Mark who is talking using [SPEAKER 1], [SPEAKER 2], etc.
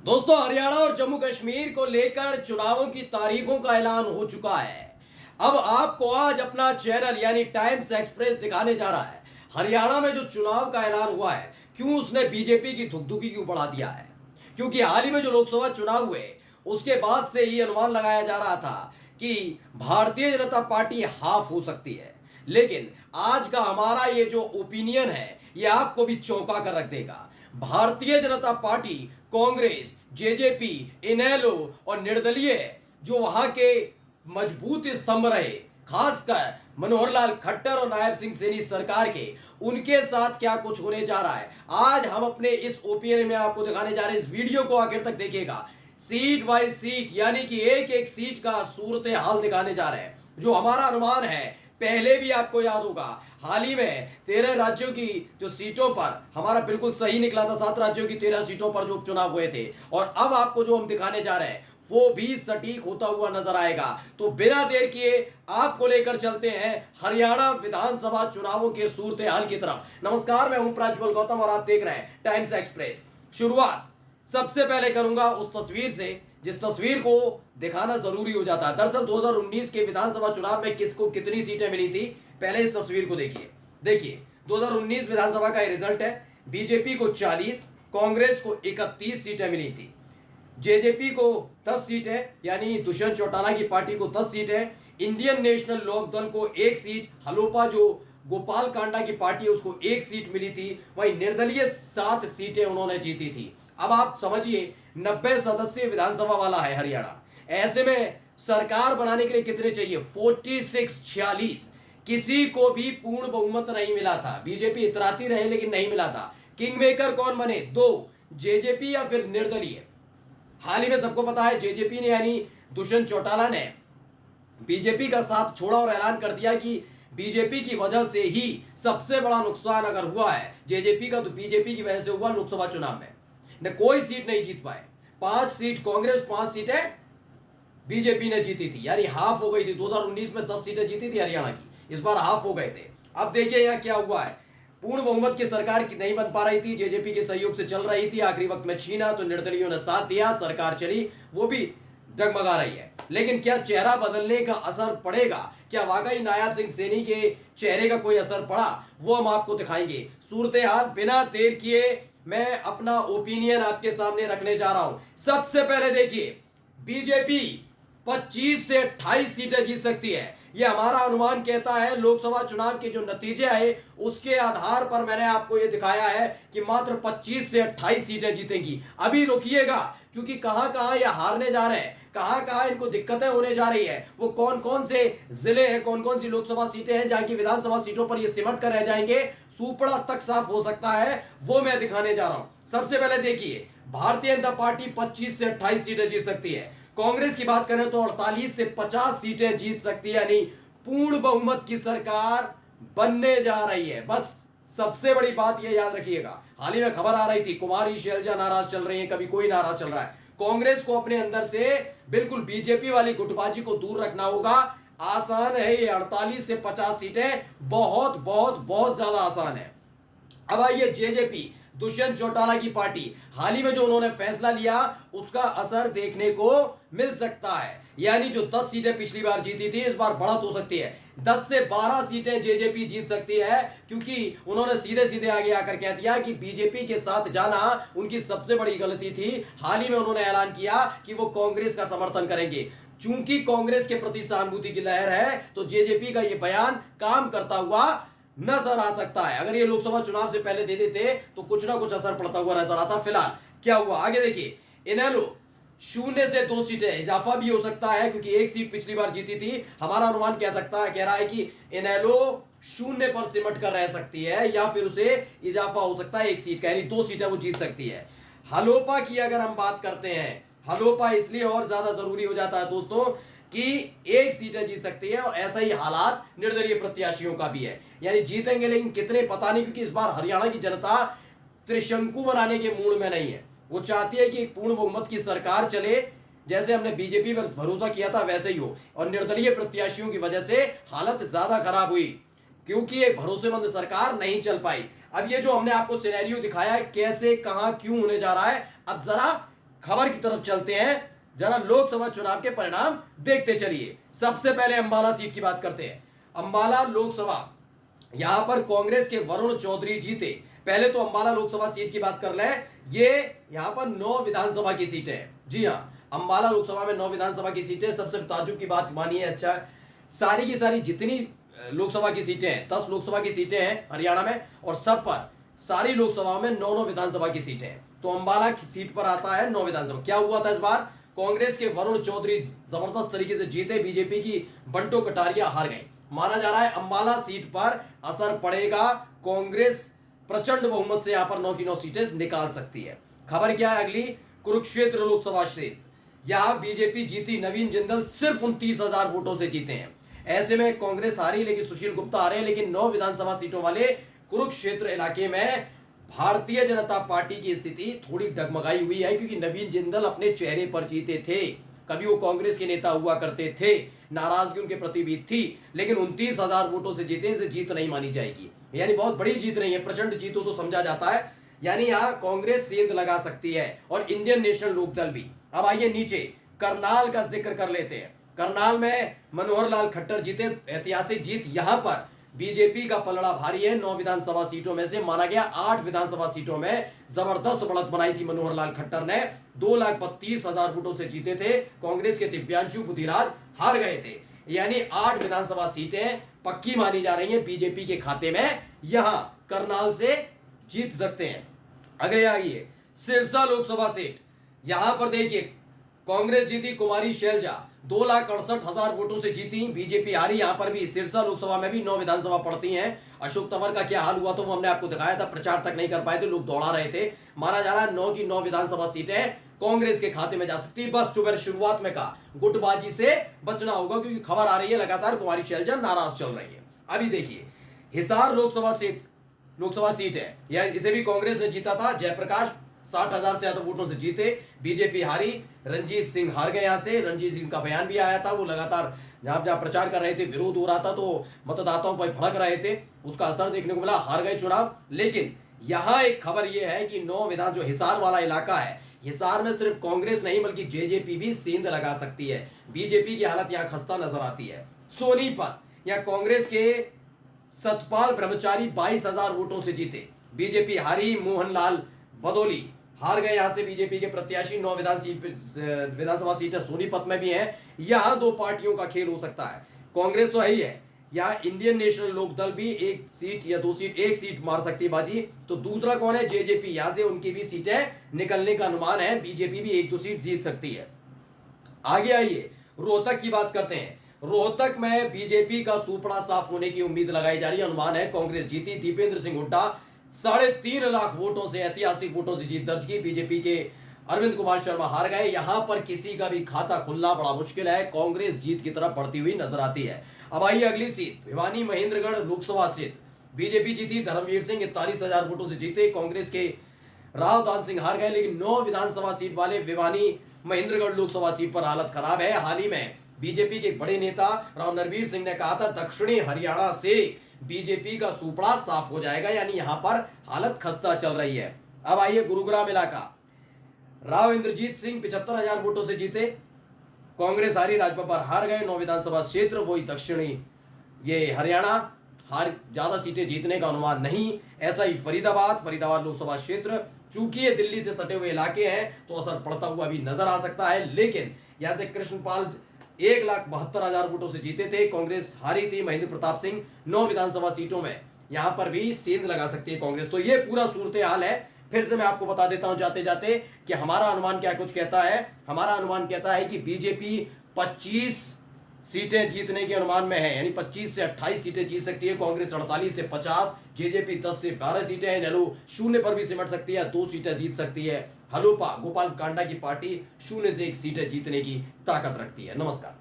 [SPEAKER 1] दोस्तों, हरियाणा और जम्मू कश्मीर को लेकर चुनावों की तारीखों का ऐलान हो चुका है। अब आपको आज अपना चैनल यानी टाइम्स एक्सप्रेस दिखाने जा रहा है हरियाणा में जो चुनाव का ऐलान हुआ है, क्यों उसने बीजेपी की धुकधुकी क्यों बढ़ा दिया है। क्योंकि हाल ही में जो लोकसभा चुनाव हुए उसके बाद से ही अनुमान लगाया जा रहा था कि भारतीय जनता पार्टी हाफ हो सकती है। लेकिन आज का हमारा ये जो ओपिनियन है ये आपको भी चौंका कर रख देगा। भारतीय जनता पार्टी, कांग्रेस, जेजेपी, इनेलो और निर्दलीय जो वहां के मजबूत स्तंभ रहे, खासकर मनोहर लाल खट्टर और नायब सिंह सैनी सरकार के, उनके साथ क्या कुछ होने जा रहा है आज हम अपने इस ओपिनियन में आपको दिखाने जा रहे हैं। इस वीडियो को आखिर तक देखिएगा। सीट बाय सीट यानी कि एक एक सीट का सूरत हाल दिखाने जा रहे हैं। जो हमारा अनुमान है, पहले भी आपको याद होगा हाल ही में 13 राज्यों की जो सीटों पर हमारा बिल्कुल सही निकला था। 7 राज्यों की 13 सीटों पर जो उपचुनाव हुए थे, और अब आपको जो हम दिखाने जा रहे हैं वो भी सटीक होता हुआ नजर आएगा। तो बिना देर किए आपको लेकर चलते हैं हरियाणा विधानसभा चुनावों के सूरत हाल की तरफ। नमस्कार, मैं हूं प्रज्वल गौतम और आप देख रहे हैं टाइम्स एक्सप्रेस। शुरुआत सबसे पहले करूंगा उस तस्वीर से जिस तस्वीर को दिखाना जरूरी हो जाता है। दरअसल 2019 के विधानसभा चुनाव में किसको कितनी सीटें मिली थी, पहले इस तस्वीर को देखिए 2019 विधानसभा का रिजल्ट है। बीजेपी को 40, कांग्रेस को 31 सीटें मिली थी, जेजेपी को 10 सीटें यानी दुष्यंत चौटाला की पार्टी को 10 सीटें, इंडियन नेशनल लोक दल को 1 सीट, हलोपा जो गोपाल कांडा की पार्टी है उसको 1 सीट मिली थी, वहीं निर्दलीय 7 सीटें उन्होंने जीती थी। अब आप समझिए 90 सदस्यीय विधानसभा वाला है हरियाणा। ऐसे में सरकार बनाने के लिए कितने चाहिए? 46 किसी को भी पूर्ण बहुमत नहीं मिला था। बीजेपी इतराती रहे लेकिन नहीं मिला था। किंग मेकर कौन बने? 2, जेजेपी या फिर निर्दलीय। हाल ही में सबको पता है जेजेपी ने यानी दुष्यंत चौटाला ने बीजेपी का साथ छोड़ा और ऐलान कर दिया कि बीजेपी की वजह से ही सबसे बड़ा नुकसान अगर हुआ है जेजेपी का तो बीजेपी की वजह से हुआ। लोकसभा चुनाव में ने कोई सीट नहीं जीत पाए। 5 सीट कांग्रेस, 5 सीटें बीजेपी ने जीती थी, यानी हाफ हो गई थी। 2019 में 10 सीटें जीती थी हरियाणा की, इस बार हाफ हो गए थे। अब देखिए यहां क्या हुआ है। पूर्ण बहुमत की सरकार की नहीं बन पा रही थी, जेजेपी के सहयोग से चल रही थी, आखिरी वक्त में छीना तो निर्दलीयों ने साथ दिया, सरकार चली, वो भी डगमगा रही है। लेकिन क्या चेहरा बदलने का असर पड़ेगा? क्या वाकई नायब सिंह सैनी के चेहरे का कोई असर पड़ा? वो हम आपको दिखाएंगे। सूरत हाल बिना देर किए मैं अपना ओपिनियन आपके सामने रखने जा रहा हूं। सबसे पहले देखिए, बीजेपी 25 से 28 सीटें जीत सकती है, यह हमारा अनुमान कहता है। लोकसभा चुनाव के जो नतीजे आए उसके आधार पर मैंने आपको यह दिखाया है कि मात्र 25 से 28 सीटें जीतेंगी। अभी रुकिएगा, क्योंकि कहां कहां ये हारने जा रहे हैं, कहां कहां इनको दिक्कतें होने जा रही है, वो कौन कौन से जिले हैं, कौन कौन सी लोकसभा सीटें हैं जहां की विधानसभा सीटों पर ये सिमट कर रह जाएंगे, सुपड़ा तक साफ हो सकता है, वो मैं दिखाने जा रहा हूं। सबसे पहले देखिए, भारतीय जनता पार्टी 25 से 28 सीटें जीत सकती है। कांग्रेस की बात करें तो 48 से 50 सीटें जीत सकती है, यानी पूर्ण बहुमत की सरकार बनने जा रही है। बस सबसे बड़ी बात यह याद रखिएगा, हाल ही में खबर आ रही थी कुमारी शैलजा नाराज चल रही है, कभी कोई नाराज चल रहा है। कांग्रेस को अपने अंदर से बिल्कुल बीजेपी वाली गुटबाजी को दूर रखना होगा। आसान है ये, 48 से 50 सीटें बहुत बहुत बहुत ज्यादा आसान है। अब आइए जेजेपी, दुष्यंत चौटाला की पार्टी, हाल ही में जो उन्होंने फैसला लिया उसका असर देखने को मिल सकता है। यानी जो 10 सीटें पिछली बार जीती थी इस बार बढ़त हो सकती है, 10 से 12 सीटें जेजेपी जीत सकती है, क्योंकि उन्होंने सीधे सीधे आगे आकर कह दिया कि बीजेपी के साथ जाना उनकी सबसे बड़ी गलती थी। हाल ही में उन्होंने ऐलान किया कि वो कांग्रेस का समर्थन करेंगे। चूंकि कांग्रेस के प्रति सहानुभूति की लहर है तो जेजेपी का यह बयान काम करता हुआ नजर आ सकता है। अगर ये लोकसभा चुनाव से पहले दे देते तो कुछ ना कुछ असर पड़ता हुआ नजर आता। फिलहाल क्या हुआ आगे देखिए, इनेलो 0 से 2 सीटें इजाफा भी हो सकता है, क्योंकि 1 सीट पिछली बार जीती थी। हमारा अनुमान कह रहा है कि इनेलो 0 पर सिमट कर रह सकती है, या फिर उसे इजाफा हो सकता है 1 सीट का, यानी 2 सीटें वो जीत सकती है। हलोपा की अगर हम बात करते हैं, हलोपा इसलिए और ज्यादा जरूरी हो जाता है दोस्तों कि 1 सीटें जीत सकती है, और ऐसा ही हालात निर्दलीय प्रत्याशियों का भी है, यानी जीतेंगे लेकिन कितने पता नहीं, क्योंकि इस बार हरियाणा की जनता त्रिशंकु बनाने के मूड में नहीं है। वो चाहती है कि एक पूर्ण बहुमत की सरकार चले, जैसे हमने बीजेपी पर भरोसा किया था वैसे ही हो, और निर्दलीय प्रत्याशियों की वजह से हालत ज्यादा खराब हुई, क्योंकि एक भरोसेमंद सरकार नहीं चल पाई। अब ये जो हमने आपको सिनेरियो दिखाया है कैसे कहां क्यों होने जा रहा है, अब जरा खबर की तरफ चलते हैं, जरा लोकसभा चुनाव के परिणाम देखते चलिए। सबसे पहले अंबाला सीट की बात करते हैं। अंबाला लोकसभा, यहां पर कांग्रेस के वरुण चौधरी जीते। पहले तो अंबाला लोकसभा सीट की बात कर लें। ये यहां पर 9 विधानसभा की सीटें हैं। जी हां, अंबाला लोकसभा में 9 विधानसभा की सीटें। सबसे ताज्जुब की बात मानिए, अच्छा, सारी की सारी जितनी लोकसभा की सीटें हैं, 10 लोकसभा की सीटें हैं हरियाणा में, और सब पर सारी लोकसभा में 9 विधानसभा की सीटें हैं। तो अंबाला की सीट पर आता है 9 विधानसभा। क्या हुआ था इस बार? कांग्रेस के वरुण चौधरी जबरदस्त तरीके से जीते, बीजेपी की बंटो कटारिया हार गई। माना जा रहा है अंबाला सीट पर असर पड़ेगा, कांग्रेस प्रचंड बहुमत से यहां पर 9 की 9 सीटें निकाल सकती है। खबर क्या है अगली? कुरुक्षेत्र लोकसभा सीट, यहां बीजेपी जीती, नवीन जिंदल सिर्फ 29,000 वोटों से जीते हैं। ऐसे में कांग्रेस हारी, लेकिन सुशील गुप्ता आ रहे हैं। लेकिन 9 विधानसभा सीटों वाले कुरुक्षेत्र इलाके में भारतीय जनता पार्टी की स्थिति थोड़ी डगमगाई हुई है, क्योंकि नवीन जिंदल अपने चेहरे पर जीते थे। कभी वो कांग्रेस के नेता हुआ करते थे, नाराजगी उनके प्रति भी थी, लेकिन 29,000 वोटों से जीते, इसे जीत नहीं मानी जाएगी। यानी बहुत बड़ी जीत नहीं है, प्रचंड जीत तो समझा जाता है। यानी यहां कांग्रेस सेंध लगा सकती है, और इंडियन नेशनल लोकदल भी। अब आइए नीचे करनाल का जिक्र कर लेते हैं। करनाल में मनोहर लाल खट्टर जीते, ऐतिहासिक जीत। यहां पर बीजेपी का पलड़ा भारी है। 9 विधानसभा सीटों में से माना गया 8 विधानसभा सीटों में जबरदस्त बढ़त बनाई थी मनोहर लाल खट्टर ने। 2,32,000 वोटों से जीते थे। कांग्रेस के दिव्यांशु बुधिराज हार गए थे। यानी 8 विधानसभा सीटें पक्की मानी जा रही हैं बीजेपी के खाते में। यहां करनाल से जीत सकते हैं। अगले आइए सिरसा लोकसभा सीट। यहां पर देखिए कांग्रेस जीती, कुमारी शैलजा 2,68,000 वोटों से जीती, बीजेपी हारी। यहां पर भी सिरसा लोकसभा में भी 9 विधानसभा पड़ती हैं। अशोक तंवर का क्या हाल हुआ तो वो हमने आपको दिखाया था, प्रचार तक नहीं कर पाए थे, लोग दौड़ा रहे थे। माना जा रहा है 9 की 9 विधानसभा सीटें कांग्रेस के खाते में जा सकती है। बस जो मैंने शुरुआत में कहा, गुटबाजी से बचना होगा, क्योंकि खबर आ रही है लगातार कुमारी शैलजा नाराज चल रही है। अभी देखिए हिसार लोकसभा सीट है, या इसे भी कांग्रेस ने जीता था। जयप्रकाश 60,000 से ज्यादा वोटों से जीते, बीजेपी हारी। रंजीत सिंह हार गए यहां से। रंजीत सिंह का बयान भी आया था, वो लगातार जहां जहां प्रचार कर रहे थे, विरोध हो रहा था, तो मतदाताओं पर भड़क रहे थे, उसका असर देखने को मिला, हार गए चुनाव। लेकिन यहां एक खबर यह है कि 9 विधान, जो हिसार वाला इलाका है, हिसार में सिर्फ कांग्रेस नहीं बल्कि जेजेपी भी सेंध लगा सकती है। बीजेपी की हालत यहां खस्ता नजर आती है। सोनीपत, या कांग्रेस के सतपाल ब्रह्मचारी 22,000 वोटों से जीते, बीजेपी हारी। मोहनलाल बदौली हार गए यहां से बीजेपी के प्रत्याशी। 9 विधानसभा सीटें सोनीपत में भी हैं। यहां 2 पार्टियों का खेल हो सकता है। कांग्रेस तो है ही है, यहां इंडियन नेशनल लोकदल भी 1 सीट या 2 सीट, 1 सीट मार सकती है बाजी। तो दूसरा कौन है? जेजेपी। यहां से उनकी भी सीटें निकलने का अनुमान है, बीजेपी भी 1-2 सीट जीत सकती है। आगे आइए रोहतक की बात करते हैं। रोहतक में बीजेपी का सुपड़ा साफ होने की उम्मीद लगाई जा रही है, अनुमान है कांग्रेस जीती। दीपेंद्र सिंह हुड्डा 3.5 लाख वोटों से, ऐतिहासिक वोटों से जीत दर्ज की। बीजेपी के अरविंद कुमार शर्मा हार गए। यहां पर किसी का भी खाता खुलना बड़ा मुश्किल है। कांग्रेस जीत की तरफ बढ़ती हुई नजर आती है। अब आइए अगली seat, Bhiwani Mahendragarh Lok Sabha seat. BJP जीती, धर्मवीर सिंह 41,000 वोटों से जीते। कांग्रेस के राव दान सिंह हार गए। लेकिन 9 विधानसभा सीट वाले भिवानी महेंद्रगढ़ लोकसभा सीट पर हालत खराब है। हाल ही में बीजेपी के बड़े नेता राव नरवीर सिंह ने कहा था दक्षिणी हरियाणा से बीजेपी का सुपड़ा साफ हो जाएगा, यानी यहां पर हालत खस्ता चल रही है। अब आइए गुरुग्राम इलाका, राव इंद्रजीत सिंह 75,000 वोटों से जीते। कांग्रेस हारी, राजबब्बर हार गए। 9 विधानसभा क्षेत्र, वही दक्षिणी ये हरियाणा, हार, ज्यादा सीटें जीतने का अनुमान नहीं। ऐसा ही फरीदाबाद लोकसभा क्षेत्र, चूंकि ये दिल्ली से सटे हुए इलाके हैं तो असर पड़ता हुआ भी नजर आ सकता है। लेकिन यहां से कृष्णपाल 1,72,000 वोटों से जीते थे। कांग्रेस हारी थी। महेंद्र प्रताप सिंह 9 विधानसभा सीटों में यहां पर भी सेंध लगा सकती है कांग्रेस। तो ये पूरा सूरत हाल है। फिर से मैं आपको बता देता हूं जाते जाते कि हमारा अनुमान क्या कुछ कहता है। हमारा अनुमान कहता है कि बीजेपी 25 सीटें जीतने के अनुमान में है, यानी 25 से 28 सीटें जीत सकती है। कांग्रेस 48 से 50, जेजेपी 10 से 12 सीटें हैं। नेहरू 0 पर भी सिमट सकती है, 2 सीटें जीत सकती है। हलोपा गोपाल कांडा की पार्टी 0 से 1 सीटें जीतने की ताकत रखती है। नमस्कार।